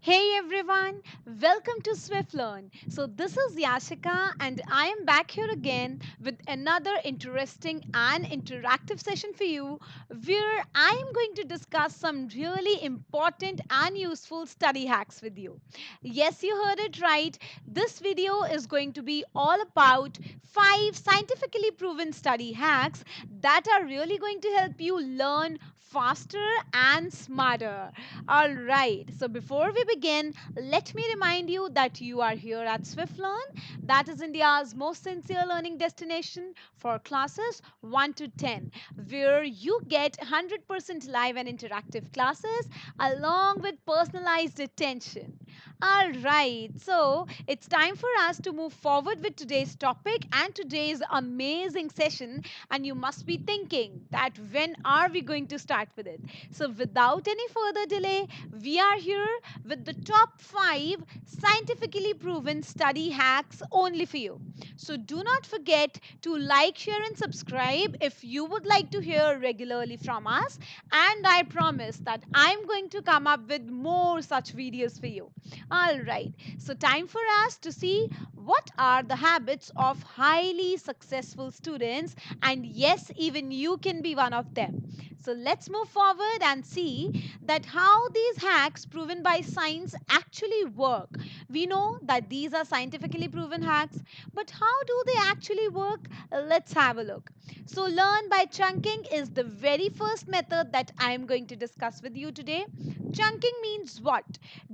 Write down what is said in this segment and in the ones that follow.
Hey everyone, welcome to Swiflearn. So, this is Yashika, and I am back here again with another interesting and interactive session for you where I am going to discuss some really important and useful study hacks with you. Yes, you heard it right. This video is going to be all about 5 scientifically proven study hacks that are really going to help you learn faster and smarter. All right, so before we begin, let me remind you that you are here at Swiflearn, that is India's most sincere learning destination for classes 1 to 10, where you get 100% live and interactive classes along with personalized attention. All right, so it's time for us to move forward with today's topic and today's amazing session. And you must be thinking that when are we going to start with it? So, without any further delay, we are here with the top 5 scientifically proven study hacks only for you. So, do not forget to like, share, and subscribe if you would like to hear regularly from us. And I promise that I'm going to come up with more such videos for you. All right, so time for us to see what are the habits of highly successful students, and yes, even you can be one of them. So let's move forward and see that how these hacks proven by science actually work. We know that these are scientifically proven hacks, but how do they actually work? Let's have a look. So learn by chunking is the very first method that I am going to discuss with you today. Chunking means what?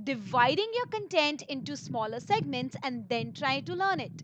Dividing your content into smaller segments and then try to learn it.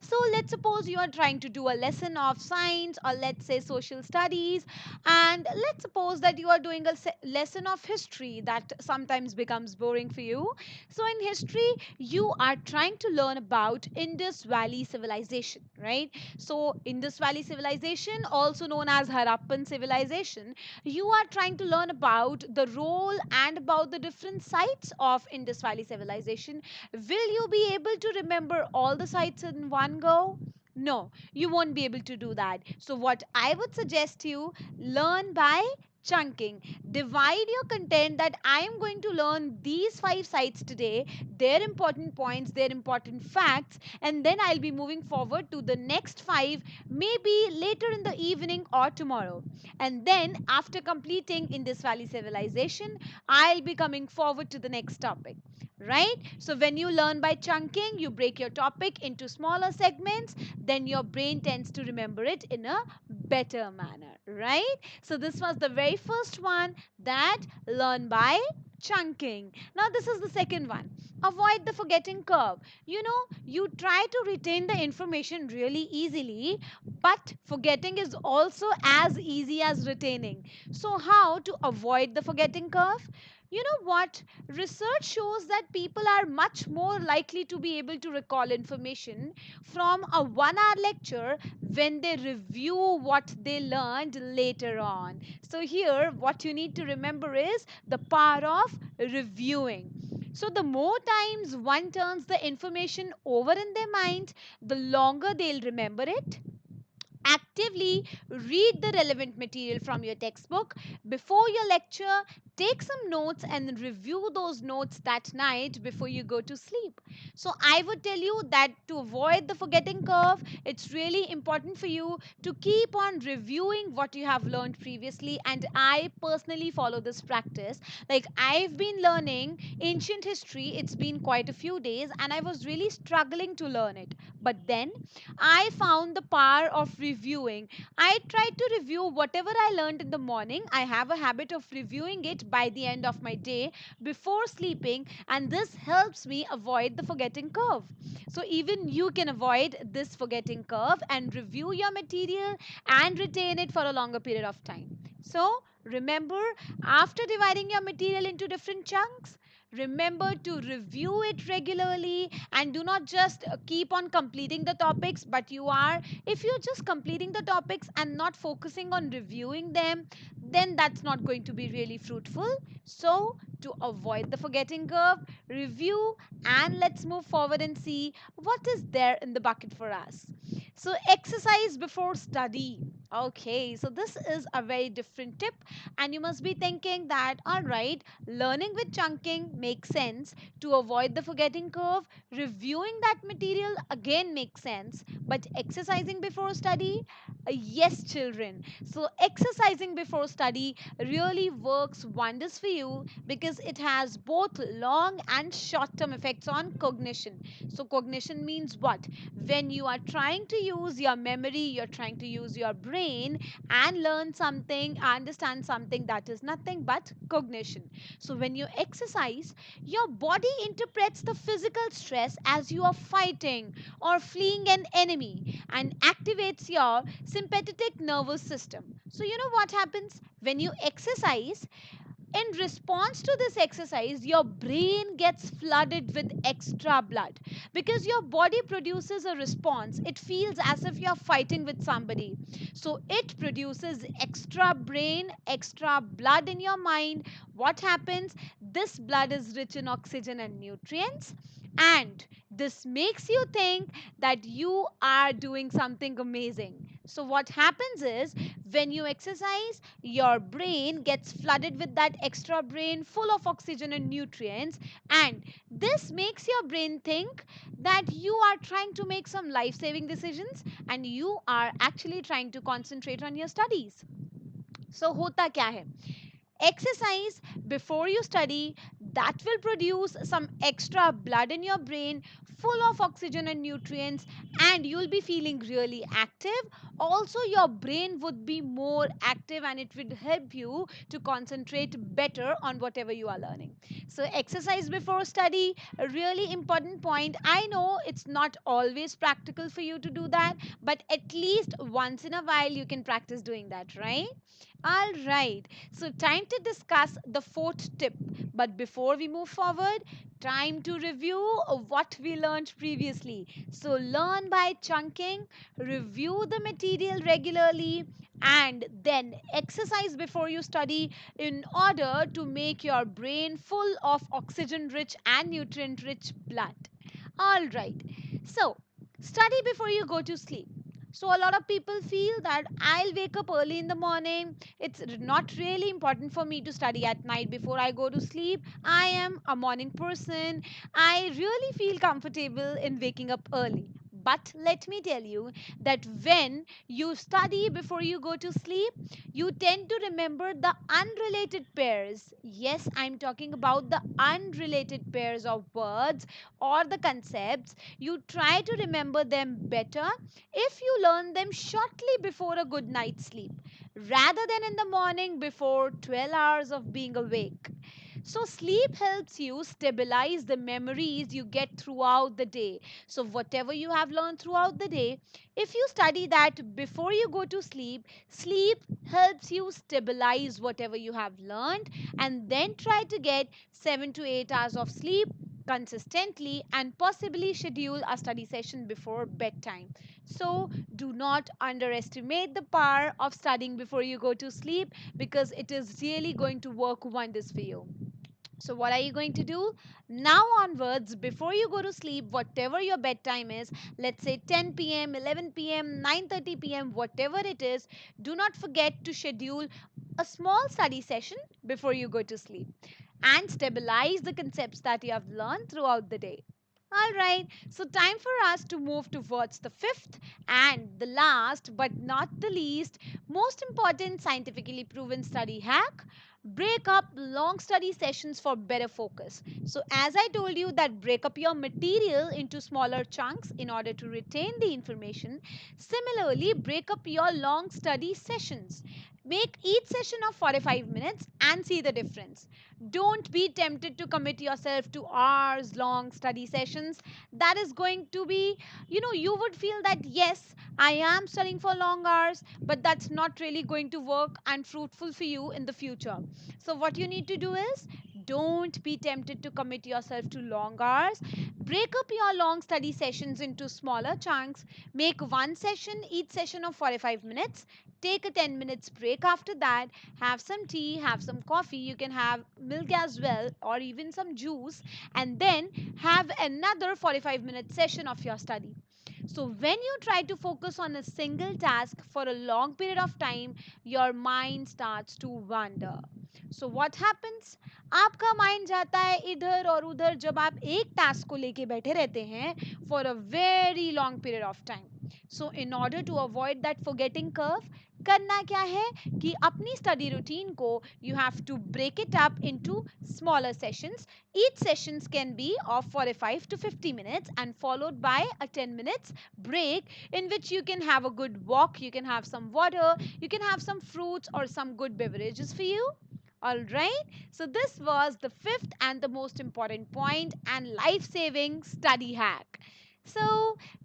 So let's suppose you are trying to do a lesson of science, or let's say social studies, and let's suppose that you are doing a lesson of history that sometimes becomes boring for you. So in history, you are trying to learn about Indus Valley civilization, right? So Indus Valley civilization, also known as Harappan civilization, you are trying to learn about the role and about the different sites of Indus Valley civilization. Will you be able to remember all the sites in one go? No, you won't be able to do that. So, what I would suggest you learn by chunking. Divide your content that I am going to learn these 5 sites today, their important points, their important facts, and then I'll be moving forward to the next 5, maybe later in the evening or tomorrow. And then, after completing Indus Valley civilization, I'll be coming forward to the next topic. Right? So, when you learn by chunking, you break your topic into smaller segments, then your brain tends to remember it in a better manner. Right? So, this was the very first one, that learn by chunking. Now, this is the second one. Avoid the forgetting curve. You try to retain the information really easily, but forgetting is also as easy as retaining. So, how to avoid the forgetting curve? You know what? Research shows that people are much more likely to be able to recall information from a 1 hour lecture when they review what they learned later on. So, here, what you need to remember is the power of reviewing. So, the more times one turns the information over in their mind, the longer they'll remember it. Actively read the relevant material from your textbook before your lecture. Take some notes and review those notes that night before you go to sleep. So, I would tell you that to avoid the forgetting curve, it's really important for you to keep on reviewing what you have learned previously. And I personally follow this practice. Like, I've been learning ancient history, it's been quite a few days, and I was really struggling to learn it. But then I found the power of reviewing. I tried to review whatever I learned in the morning. I have a habit of reviewing it by the end of my day before sleeping, and this helps me avoid the forgetting curve. So, even you can avoid this forgetting curve and review your material and retain it for a longer period of time. So, remember, after dividing your material into different chunks, remember to review it regularly, and do not just keep on completing the topics, but if you're just completing the topics and not focusing on reviewing them, then that's not going to be really fruitful. So, to avoid the forgetting curve, review, and let's move forward and see what is there in the bucket for us. So, exercise before study. Okay, so this is a very different tip, and you must be thinking that, all right, learning with chunking makes sense to avoid the forgetting curve, reviewing that material again makes sense, but exercising before study, yes, children. So, exercising before study really works wonders for you because it has both long and short term effects on cognition. So, cognition means what? When you are trying to use your memory, you're trying to use your brain and learn something, understand something, that is nothing but cognition. So when you exercise, your body interprets the physical stress as you are fighting or fleeing an enemy and activates your sympathetic nervous system. So you know what happens when you exercise? In response to this exercise, your brain gets flooded with extra blood because your body produces a response. It feels as if you're fighting with somebody. So it produces extra brain, extra blood in your mind. What happens? This blood is rich in oxygen and nutrients. And this makes you think that you are doing something amazing. So, what happens is when you exercise, your brain gets flooded with that extra brain full of oxygen and nutrients, and this makes your brain think that you are trying to make some life saving decisions and you are actually trying to concentrate on your studies. So hota kya hai? Exercise before you study, that will produce some extra blood in your brain full of oxygen and nutrients, and you'll be feeling really active. Also, your brain would be more active and it would help you to concentrate better on whatever you are learning. So exercise before study, a really important point. I know it's not always practical for you to do that, but at least once in a while you can practice doing that, right? All right, so time to discuss the fourth tip. But before we move forward, time to review what we learned previously. So, learn by chunking, review the material regularly, and then exercise before you study in order to make your brain full of oxygen rich and nutrient rich blood. All right, so study before you go to sleep. So, a lot of people feel that I'll wake up early in the morning. It's not really important for me to study at night before I go to sleep. I am a morning person. I really feel comfortable in waking up early. But let me tell you that when you study before you go to sleep, you tend to remember the unrelated pairs. Yes, I'm talking about the unrelated pairs of words or the concepts. You try to remember them better if you learn them shortly before a good night's sleep rather than in the morning before 12 hours of being awake. So, sleep helps you stabilize the memories you get throughout the day. So, whatever you have learned throughout the day, if you study that before you go to sleep, sleep helps you stabilize whatever you have learned and then try to get 7 to 8 hours of sleep consistently and possibly schedule a study session before bedtime. So, do not underestimate the power of studying before you go to sleep because it is really going to work wonders for you. So, what are you going to do? Now onwards, before you go to sleep, whatever your bedtime is, let's say 10 p.m., 11 p.m., 9:30 p.m., whatever it is, do not forget to schedule a small study session before you go to sleep and stabilize the concepts that you have learned throughout the day. All right, so time for us to move towards the fifth and the last but not the least most important scientifically proven study hack. Break up long study sessions for better focus. So, as I told you, that break up your material into smaller chunks in order to retain the information. Similarly, break up your long study sessions. Make each session of 45 minutes and see the difference. Don't be tempted to commit yourself to hours long study sessions. That is going to be, you would feel that yes, I am studying for long hours, but that's not really going to work and fruitful for you in the future. So, what you need to do is don't be tempted to commit yourself to long hours. Break up your long study sessions into smaller chunks. Make one session, each session of 45 minutes. Take a 10 minutes break after that. Have some tea, have some coffee. You can have milk as well, or even some juice, and then have another 45-minute session of your study. So, when you try to focus on a single task for a long period of time, your mind starts to wander. So, what happens? आपका mind जाता है इधर और उधर जब आप एक task को लेके बैठे रहते हैं for a very long period of time. So in order to avoid that forgetting curve, करना क्या है कि अपनी स्टडी रूटीन को you have to break it up into smaller sessions. Each sessions can be of 45 to 50 minutes and followed by a 10 minutes break in which you can have a good walk, you can have some water, you can have some fruits or some good beverages for you. All right. So this was the fifth and the most important point and life-saving study hack. So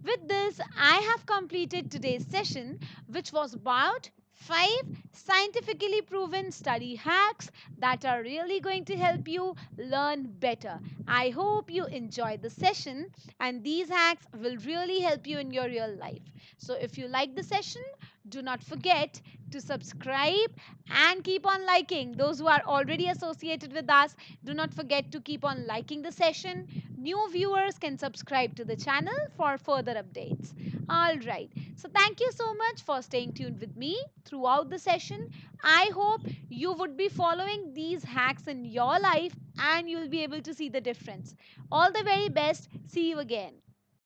with this, I have completed today's session, which was about 5 scientifically proven study hacks that are really going to help you learn better. I hope you enjoyed the session and these hacks will really help you in your real life. So if you like the session, do not forget to subscribe and keep on liking. Those who are already associated with us, do not forget to keep on liking the session. New viewers can subscribe to the channel for further updates. All right. So, thank you so much for staying tuned with me throughout the session. I hope you would be following these hacks in your life and you'll be able to see the difference. All the very best. See you again.